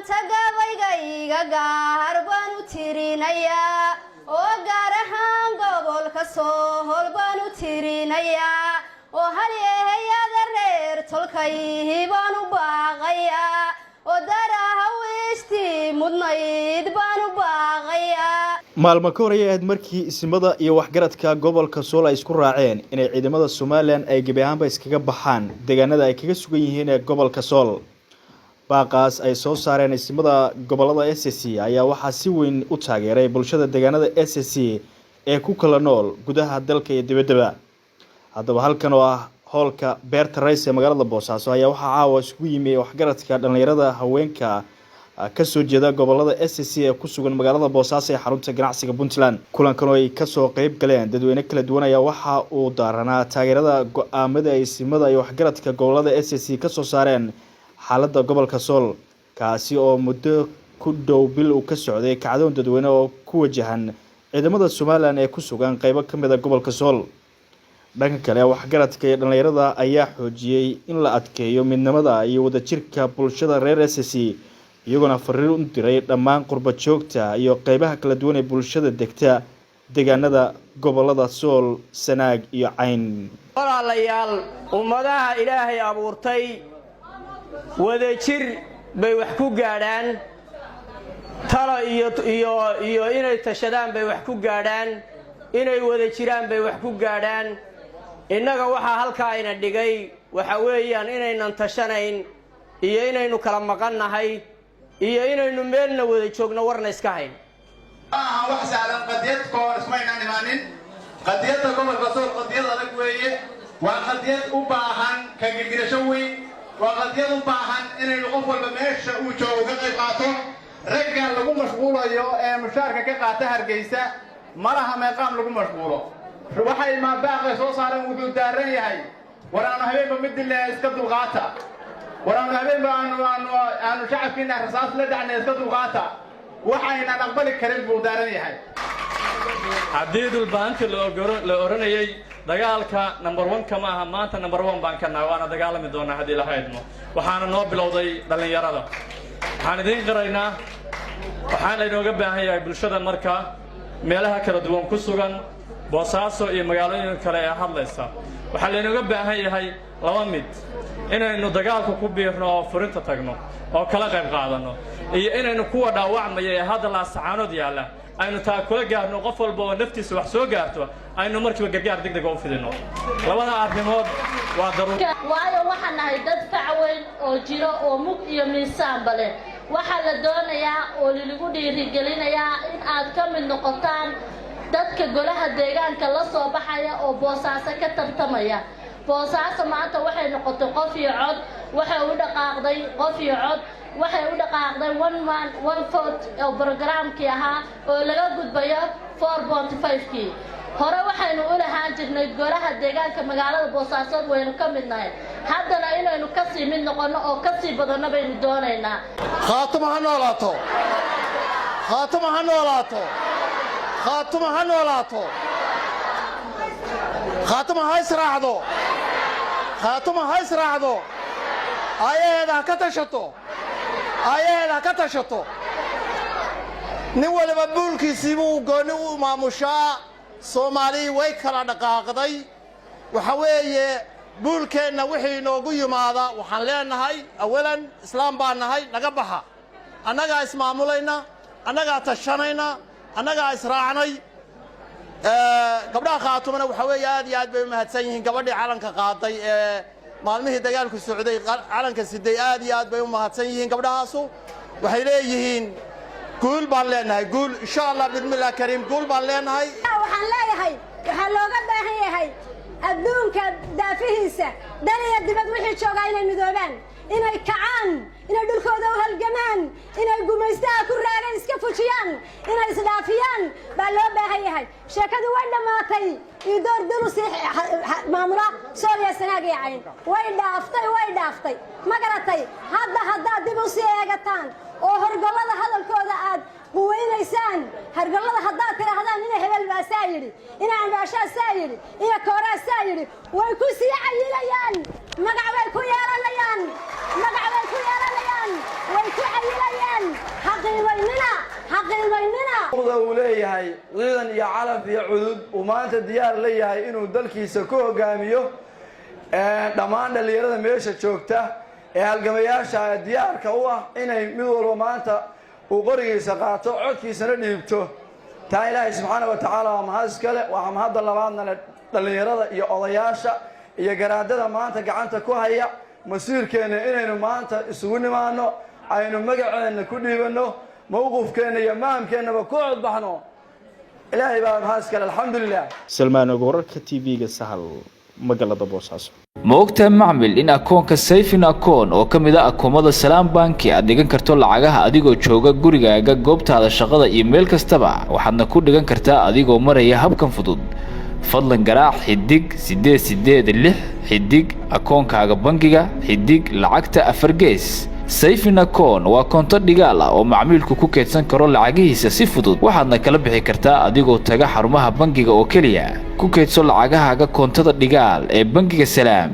maanta gabayga gaar baan u tirinayaa oo gaar ahaan gobolka Sool baan u tirinayaa oo halyahayada reer tolkay baan u baaqayaa oo daraha wiishti mudnayd baan u baaqayaa maalmo ka hor ahayd markii ismada iyo waxgaradka gobolka Sool ay isku raaceen inay ciidamada Soomaaliland ay gabi ahaanba iskaga baxaan deegaanada ay kaga sugan yihiin ee gobolka Sool baaqaas ay soo saareen ismada gobolada SSC ayaa waxa si weyn u taageeray bulshada deegaanada SSC ee ku kala nool gudaha dalka iyo dibadda haddaba halkan oo ah hoolka beerta rays ee magaalada Boosaaso ayaa waxa caawa isku yimid waxgaradka dhalinyarada haweenka ka soo jeeda gobolada SSC ee ku sugan magaalada Boosaaso ee xarunta ganacsiga Puntland kulankan oo ay ka soo qayb galeen dadweyne kala duwan ayaa waxa uu daaranaa taageerada go'aamada ay ismada iyo waxgaradka gobolada SSC ka soo saareen xaaladda gobolka Sool kaasi oo muddo ku dhow bil uu ka socday kacdoon dadweyne oo ku wajahan ciidamada Soomaaliland ee ku sugan qaybo kamid ah gobolka Sool dhanka kale waxgaradka iyo dhalinyarada ayaa xoojiyay in la adkeeyo midnimada iyo wadajirka bulshada reer SSC iyagoo fariin u diray dhammaan qurba joogta iyo qaybaha kala duwan ee bulshada degta deegaanada gobolada Sool Sanaag iyo Cayn walaalayaal ummadaha Ilaahay abuurtay wadajir bay wax ku gaadhaan talo iyo inay tashadaan bay wax ku gaadhaan inay wada jiraan bay wax ku gaadhaan innaga waxa halka ayna dhigay waxa weeyaan inaynan tashanayn iyo inaynu kala maqannahay iyo inaynu meelna wada joogno warna iska hayn wax saalan qadiyad koor ismayna imaanin qadiyada gobolka Sool qadiyad adag weeye waa qadiyad u baahan ka gilgilasho weyn waa qadiyad u baahan inaynu qof walba meesha uu joogo ka qayb qaato ragga lagu mashquulayo ee mushaarka ka qaata Hargeysa malaha meeqaam lagu mashquulo waxay ma baaqay soo saareen wuxuu daaran yahay waraana habeenba mid ilaa iska dulqaata waraana habeenba aanu shacabkiina rasaas la dhacnay iska dulqaata waxayna aqbali karin buu daaran yahay haddii dulbaanti la oranayay dagaalka number 1 kama aha maanta number 1 baan kana waana dagaalami doonaa hadii la haydmo waxaana noo bilowday dhalinyarada waxaan idin qaraynaa waxaan inooga baahan yahay bulshada marka meelaha kala duwan ku sugan Boosaaso iyo magaalooyin kale ee hadlaysa waxaa inooga baahan yahay laba mid inaynu dagaalka ku biirno oo furinta tagno oo kala qayb qaadano iyo inaynu kuwa dhaawacmaya ee hadda la sacaanood yaala aynu taa kula gaarno qof walba oo naftiisa wax soo gaarto aynu markiiba gargaar degdeg u fidino labada arrimood waa daruuri waayo waxaan nahay dad facweyn oo jiro oo mug iyo miisaan bale waxa la doonayaa oo lagu dhiirigelinayaa in aad ka mid noqotaan dadka golaha deegaanka la soo baxaya oo Boosaaso ka tartamaya Boosaaso maanta waxay noqotay qof iyo cod waxay u dhaqaaqday qof iyo cod waxay u dhaqaaqday one man one vote oo barnaamijkii ahaa oo laga gudbayo 4.5kii hore waxaynu u lahaan jirnay golaha deegaanka magaalada Boosaaso waynu ka midnahay haddana inaynu ka sii mid noqono oo ka sii badano baynu doonaynaa khaatuma ha noolaato khaatuma ha noolaato khaatuma ha noolaato khaatuma ha israacdo khaatuma ha israacdo ayaheeda ka tashato ayaheeda ka tashato nin waliba buulkiisii buu gooni u maamushaa Soomaali way kala dhaqaaqday waxa weeye buulkeenna wixii inoogu yimaada waxaan leenahay awalan islaam baan nahay naga baxa annaga ismaamulayna annaga tashanayna annaga israacnay gabdhaha khaatumana waxa weeye aad iyo aad bay u mahadsan yihiin gabadhii calanka qaaday ee maalmihii dagaalku socday calanka siday aad iyo aad bay u mahadsan yihiin gabdhahaasu waxay leeyihiin guul baan leenahay guul insha Allah bismillah kariim guul baan leenahay waxaan leeyahay waxa looga baahan yahay adduunka daafihiisa daliya dibad wixii jooga inay midoobaan inay kacaan inay dhulkooda u halgamaan inay gumaystaha ku raagan iska fujiyaan inay isdhaafiyaan baa loo baahan yahay sheekadu way dhamaatay idoor dulu si maamula Soomaaliya Sanaag iyo Cayn way dhaaftay ma garatay hadda dib u sii eegataan oo horgolada hadalkooda aad quweynaysaan hargallada haddaad tirahdaan inay hebel baa saa yidhi inay ambaashaa saa yidhi iyo kooraa saa yidhi way ku sii cayilayaan magac bay ku yeelanayaan way ku cayilayaan uu leeyahay ciidan iyo calaf iyo cudud uu maanta diyaar la yahay inuu dalkiisa ku hogaamiyo dhammaan dhalinyarada meesha joogta ee halgamayaasha diyaarka u ah inay mid walba maanta uu qorigiisa qaato codkiisana dhiibto taa ilaahay subxaanahu wa tacaala waa mahad iskale waxaa mahadda labaadna dhalinyarada iyo odayaasha iyo garaadada maanta gacanta ku haya masiirkeena inaynu maanta isugu nimaano aynu magaceena ku dhiibano mowqifkeena iyo maamkeennaba ku codbaxno ilaahay baa mahad iskale alxamdulilah. Salmaan Ogo, wararka TV-ga Sahal, magaalada Boosaaso. ma ogtahay macmil in akoonka Sayfin akoon oo kamid ah akoomada Salaam Bank aad dhigan karto lacagaha adigoo jooga gurigaaga goobtaada shaqada iyo meel kastaba waxaadna ku dhigan kartaa adigoo maraya habkan fudud fadlan garaac xidig 886 xidig akoonkaaga bangiga xidig lacagta 4 gees Sayfin akoon waa koonto dhigaal ah oo macmiilku ku keedsan karo lacagihiisa si fudud waxaadna kala bixi kartaa adigoo taga xarumaha bangiga oo kaliya ku keedso lacagahaaga koontada dhigaal ee bangiga Salaam